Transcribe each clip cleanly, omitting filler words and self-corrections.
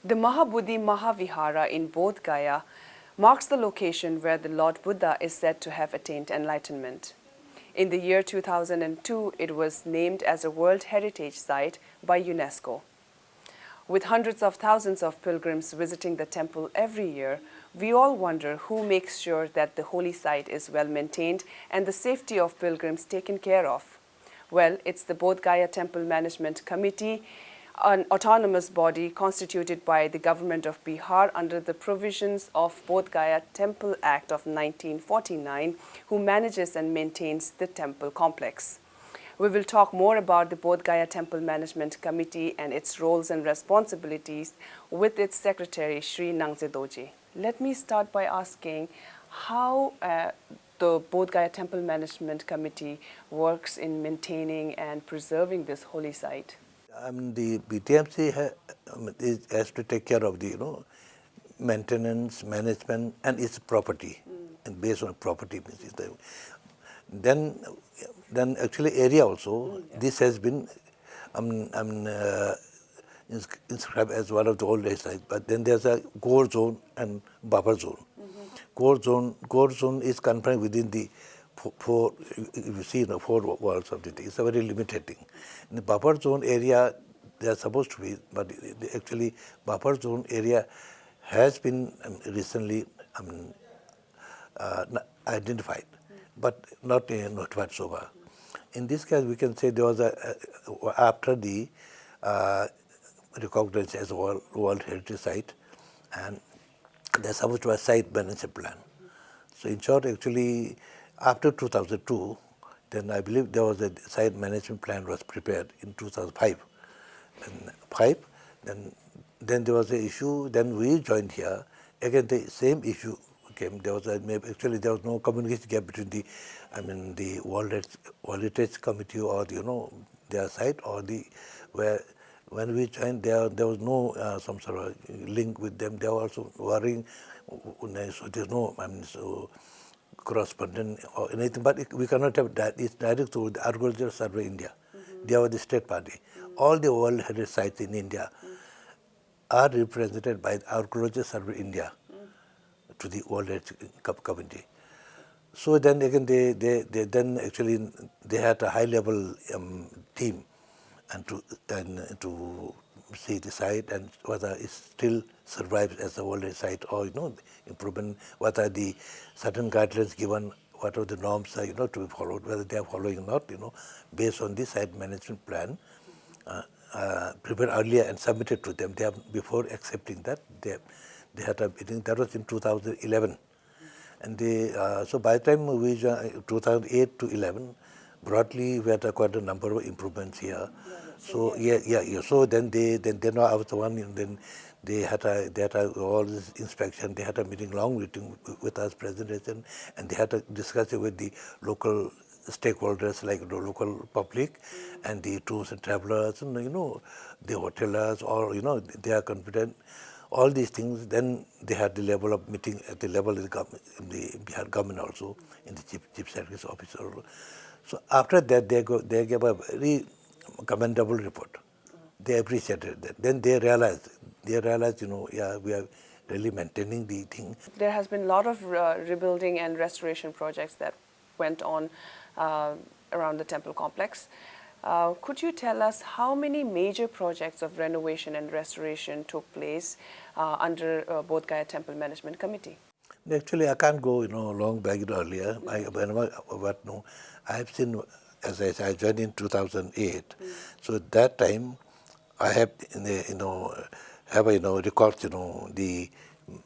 The Mahabodhi Mahavira in Bodhgaya marks the location where the Lord Buddha is said to have attained enlightenment. In the year 2002, it was named as a World Heritage Site by UNESCO. With hundreds of thousands of pilgrims visiting the temple every year, we all wonder who makes sure that the holy site is well maintained and the safety of pilgrims taken care of. Well, it's the Bodhgaya Temple Management Committee, an autonomous body constituted by the government of Bihar under the provisions of Bodhgaya Temple Act of 1949, who manages and maintains the temple complex. We will talk more about the Bodhgaya Temple Management Committee and its roles and responsibilities with its secretary, Sri Nangzey Dorjee. Let me start by asking how the Bodhgaya Temple Management Committee works in maintaining and preserving this holy site. The BTMC has to take care of the maintenance, management, and its property, and based on property. Then actually area also. This has been inscribed as one of the oldest sites. But then there's a core zone and buffer zone. Core zone is confined within the four walls of the thing. It's a very limited thing. In the buffer zone area, they are supposed to be, but actually buffer zone area has been recently identified, but not notified so far. In this case, we can say there was after the recognized as a World Heritage Site, and there's supposed to be a site management plan. So in short, actually, after 2002, then I believe there was a site management plan was prepared in 2005. Then there was an issue. Then we joined here. Again, the same issue came. There was no communication gap between the World Heritage Committee or their site or when we joined there was no some sort of link with them. They were also worrying. So there's no correspondent or anything, but we cannot have that. It's direct to the Archaeological Survey India. They are the state party. All the World Heritage Sites in India are represented by the Archaeological Survey India to the World Heritage Committee. So then again, they had a high-level team and to see the site and whether it still survives as a World Heritage Site or improvement, what are the certain guidelines given, what are the norms to be followed, whether they are following or not, based on the site management plan prepared earlier and submitted to them. They have, before accepting that, they had a meeting. That was in 2011. And so by the time we joined, 2008 to 11, broadly we had quite a number of improvements here. So So then I was the one. And then they had all this inspection. They had a meeting, long meeting with us, presentation, and they had a discussion with the local stakeholders like the local public and the tours and travelers, and the hoteliers, or they are confident. All these things. Then they had the level of meeting at the level of the Bihar government also, in the chief service officer. So after that, they gave a very commendable report. They appreciated that. Then they realized, we are really maintaining the thing. There has been a lot of rebuilding and restoration projects that went on around the temple complex. Could you tell us how many major projects of renovation and restoration took place under Bodhgaya Temple Management Committee? Actually, I can't go, long back earlier. I have seen, as I said, I joined in 2008. So at that time, I have, records, the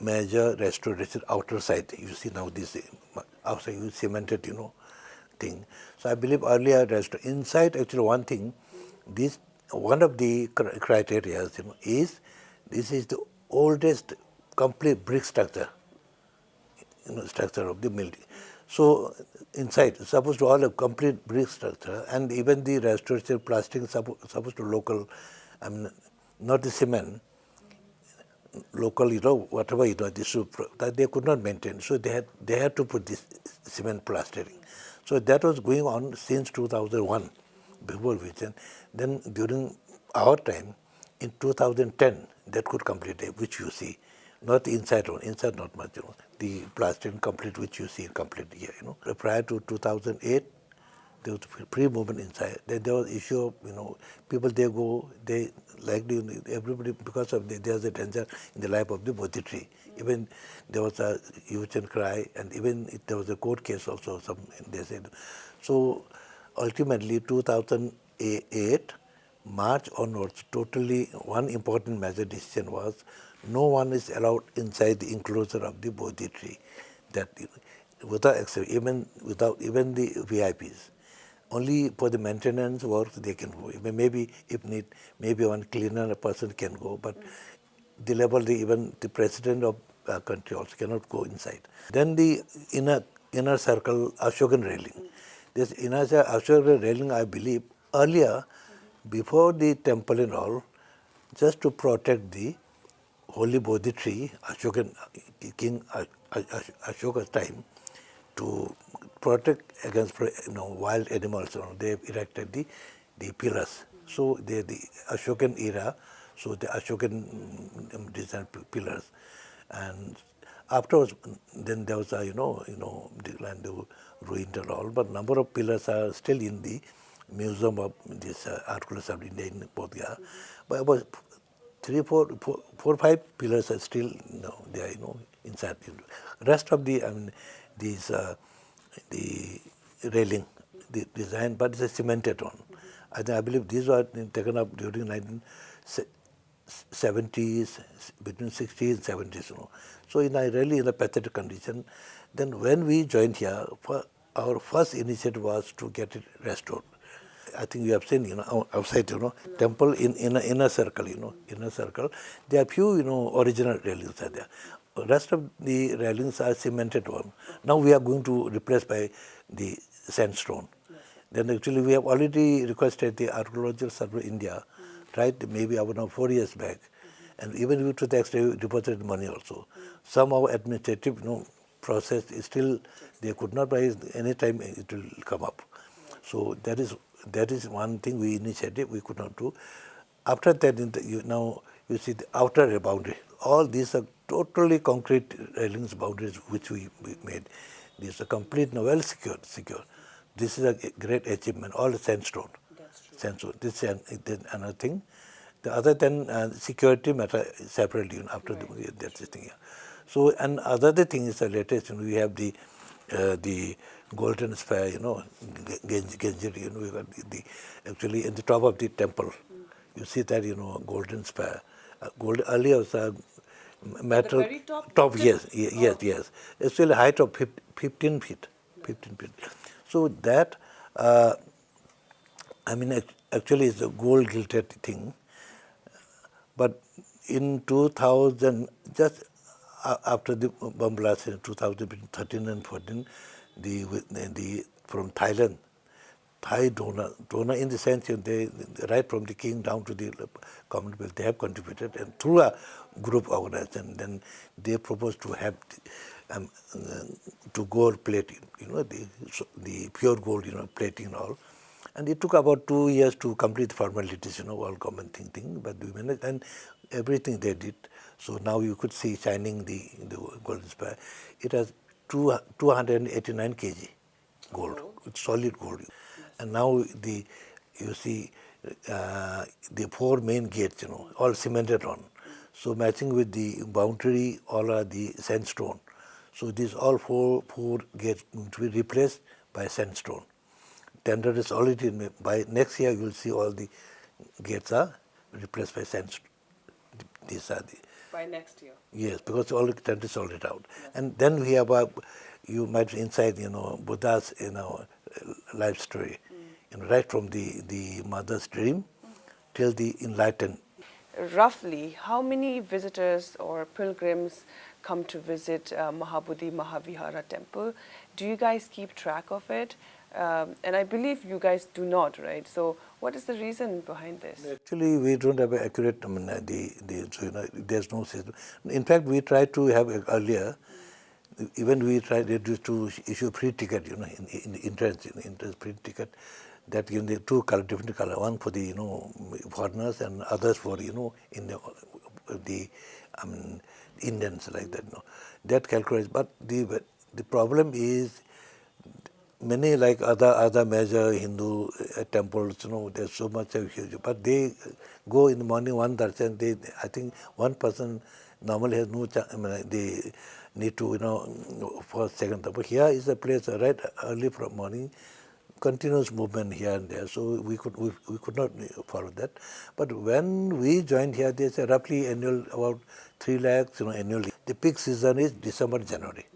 major restoration outer side. You see now this outside cemented, thing. So I believe earlier inside, actually one thing, one of the criteria is this is the oldest complete brick structure, structure of the building. So inside, supposed to all a complete brick structure, and even the restoration plastic supposed to local, not the cement, local, whatever, that they could not maintain. So they had to put this cement plastering. So that was going on since 2001, before which. Then during our time, in 2010, that could complete it, which you see. Not the inside one, inside not much, The plastering complete, which you see complete here, Prior to 2008, there was pre-movement inside. Then there was issue of, people they like everybody, because of there's a danger in the life of the Bodhi tree. Even there was a hue and cry, and even there was a court case also, they said. So ultimately, 2008, March onwards, totally one important major decision was no one is allowed inside the enclosure of the Bodhi tree. That without even the VIPs. Only for the maintenance work they can go. Maybe if need, maybe one cleaner person can go, but even the president of a country also cannot go inside. Then the inner circle Ashokan railing. This inner Ashokan railing, I believe, earlier, before the temple and all, just to protect the holy Bodhi tree, King Ashoka's time, to protect against wild animals, they erected the pillars. So they the Ashokan era, so the Ashokan design pillars, and afterwards then there was decline, the ruined and all, but number of pillars are still in the museum of this Archaeology of India in Bodhgaya. But about 5 pillars are still they are inside. Rest of the the railing, the design, but it's a cemented one. I believe these were taken up during 1970s, between 60s and 70s. So really in a pathetic condition. Then when we joined here, our first initiative was to get it restored. I think you have seen, outside, temple in inner circle, inner circle. There are few, original railings are there. Rest of the railings are cemented one. Now we are going to replace by the sandstone. Then actually we have already requested the Archaeological Survey of India, right? Maybe about 4 years back, and even we to the extent we deposited money also. Some of administrative, process is still they could not by any time it will come up. So that is one thing we initiated, we could not do. After that, now you see the outer boundary. All these are totally concrete railings boundaries which we made. These are complete, well secured. This is a great achievement. All sandstone. That's true. Sandstone. This is another thing. The other than security matter separately after that's the thing. Yeah. So and other thing is the latest. We have the golden sphere. Ganjari. We got the actually in the top of the temple. You see that golden sphere. Earlier was a metal. The very top. Yes. It's still a height of 15 feet. 15 feet. So that actually it's a gold gilded thing. But in 2000, just after the bomb blast in 2013 and 14, the from Thailand, Thai donor in the sense they right from the king down to the common people, they have contributed, and through a group organization, then they proposed to have to gold plating, the pure gold, plating and all. And it took about 2 years to complete the formalities, all common thing, but we managed, and everything they did. So now you could see shining the golden spire. It has 289 kg gold, it's solid gold. And now you see the 4 main gates, all cemented on. So matching with the boundary, all are the sandstone. So these all four gates going to be replaced by sandstone. Tender is already in. By next year, you will see all the gates are replaced by sandstone. These are the. By next year. Yes, because all the tender is already out. Yes. And then we have you might inside, Buddha's, life story, right from the mother's dream till the enlightened. Roughly, how many visitors or pilgrims come to visit Mahabodhi Mahavira temple? Do you guys keep track of it? And I believe you guys do not, right? So what is the reason behind this? Actually, we don't have an accurate, there's no system. In fact, we tried to have earlier, even we tried to issue free ticket, in entrance free ticket, that in the 2 color, different color, one for the, foreigners and others for, in the the Indians like that. That calculates. But the problem is many like other major Hindu temples, there's so much of huge, but they go in the morning one darshan. I think one person normally has no chance. They need to first, second. But here is a place right early from morning, continuous movement here and there. So we could not follow that. But when we joined here, there's a roughly annual about 3 lakhs, annually. The peak season is December, January.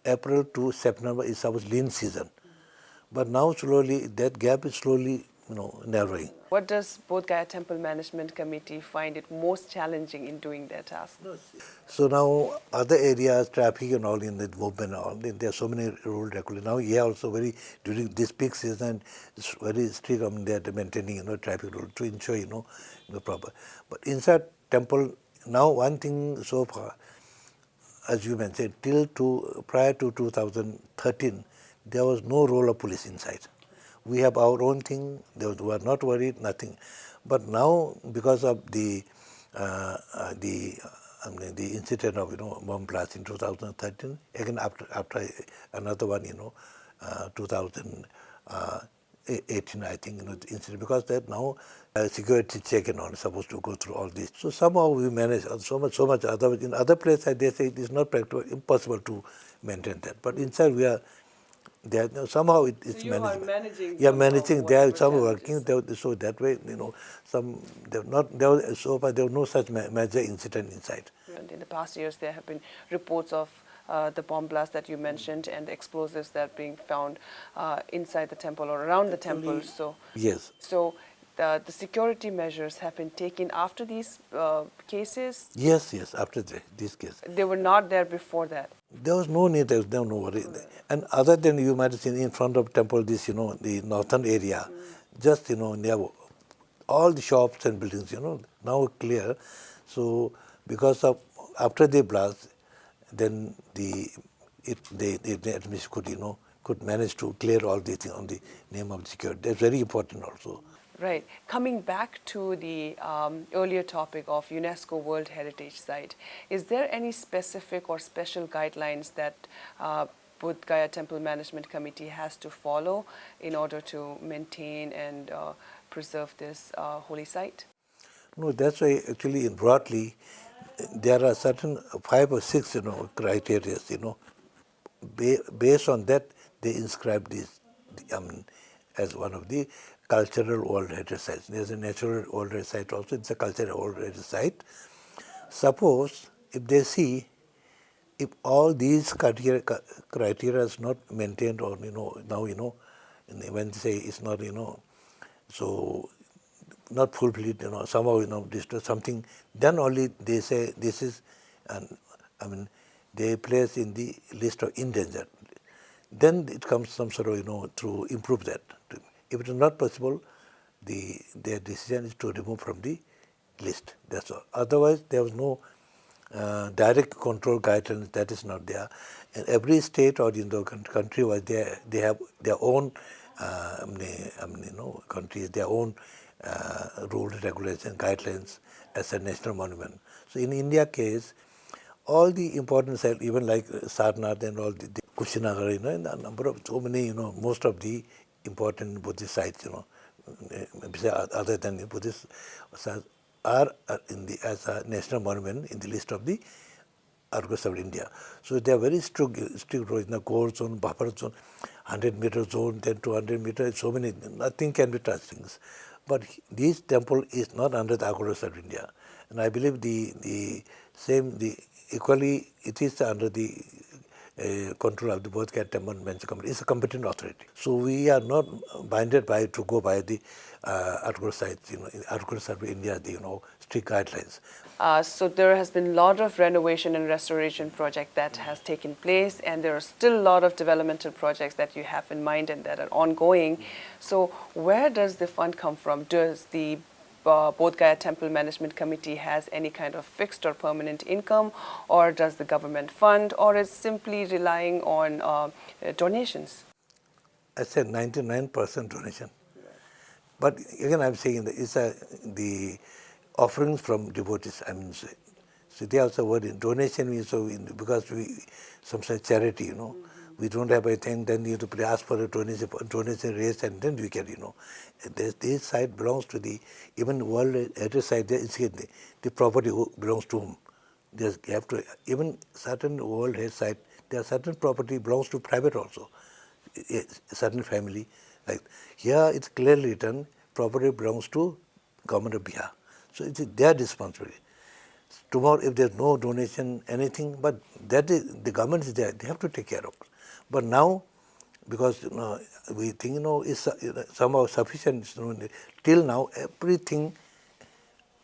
April to September is our lean season. But now slowly, that gap is slowly, narrowing. What does Bodhgaya Temple Management Committee find it most challenging in doing their task? So now other areas, traffic and all in the movement and all, there are so many rule regulations. Now here also during this peak season, it's very strict on that maintaining, traffic rule to ensure, proper. But inside temple, now one thing so far, as you mentioned, prior to 2013, there was no role of police inside. We have our own thing. They were not worried, nothing. But now, because of the incident of bomb blast in 2013, again after another one, 2018, I think, the incident, because that now security check and all is supposed to go through all this. So somehow we manage so much. Otherwise, in other places they say it is not practical, impossible to maintain that. But inside we are. Somehow it's so managed. Are managing. Yeah, managing. They are some working. So that way, some so far there was no such major incident inside. And in the past years, there have been reports of the bomb blast that you mentioned and the explosives that are being found inside the temple or around the temple. So yes. So the security measures have been taken after these cases? Yes, after this case. They were not there before that? There was no need, there was no worry. And other than you might have seen in front of temple, this, the northern area, just, near all the shops and buildings, now clear. So because of, after the blast, then the administration could manage to clear all these things on the name of security. That's very important also. Right. Coming back to the earlier topic of UNESCO World Heritage Site, is there any specific or special guidelines that Bodhgaya Temple Management Committee has to follow in order to maintain and preserve this holy site? No, that's why actually broadly there are certain 5 or 6 criteria. Based on that they inscribe this as one of the cultural World Heritage Sites. There's a natural World Heritage Site also, it's a cultural World Heritage Site. Suppose if they see if all these criteria is not maintained or now when they say it's not so not fulfilled, somehow destroy something, then only they say this is they place in the list of endangered. Then it comes some sort of to improve that. If it is not possible, their decision is to remove from the list. That's all. Otherwise, there was no direct control guidelines. That is not there. And every state or in the country wise, they have their own countries, their own rules, regulations, guidelines as a national monument. So in India case, all the important sites, even like Sarnath and all the Kushinagar, and a number of so many, most of the important Buddhist sites, other than Buddhist sites, are as a national monument in the list of the Argus of India. So they are very strict rules in the core zone, buffer zone, 100-meter zone, then 200 meters, so many, nothing can be touched things. But this temple is not under the Argus of India. And I believe equally it is under the control of the Bodhgaya Temple Management Committee. It's a competent authority. So we are not binded to go by the Argus sites, Argus of India, the strict guidelines. So there has been a lot of renovation and restoration project that has taken place, and there are still a lot of developmental projects that you have in mind and that are ongoing. So where does the fund come from? Does the Bodhgaya Temple Management Committee has any kind of fixed or permanent income, or does the government fund, or is simply relying on donations? I said 99% donation. But again, I'm saying that offerings from devotees. I mean, so they also word in donation means so because we some sort of charity, you know. We don't have anything, then you have to ask for a donation raise, and then we can, you know. This site belongs to the, even World Heritage Site, the property belongs to whom? You have to, even certain World Heritage Site, there are certain property belongs to private also, a certain family. Like here it's clearly written, property belongs to government of Bihar. So it is their responsibility. Tomorrow, if there's no donation, anything, but that is, the government is there, they have to take care of it. But now, because we think is somehow sufficient. Till now, everything,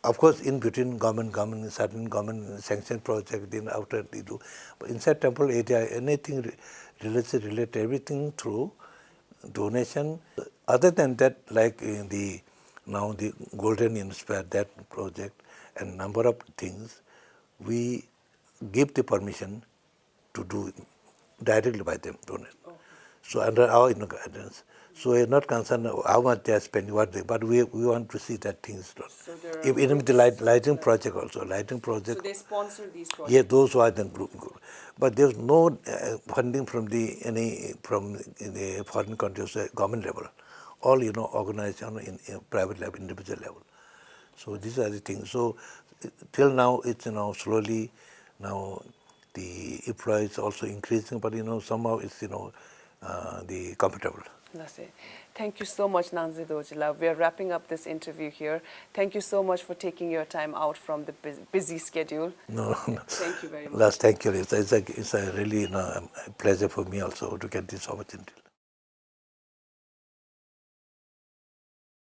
of course, in between government, certain government sanctioned project, then after they do. But inside temple area, anything related, everything through donation. Other than that, like in the Golden Inspire, that project, and number of things, we give the permission to do directly by them, donate. Okay. So under our guidance. So we are not concerned how much they are spending, but we want to see that things done. So there are Even with the lighting project also, So they sponsor these projects? Yeah, those who are then group. But there's no funding from the foreign countries, government level. All, organized in private level, individual level. So these are the things. So till now, it's, slowly, now the employee is also increasing, but, somehow it's, the comfortable. That's it. Thank you so much, Nangzey Dorjee. We are wrapping up this interview here. Thank you so much for taking your time out from the busy schedule. No. Thank you very much. Last, thank you. It's a really a pleasure for me also to get this opportunity.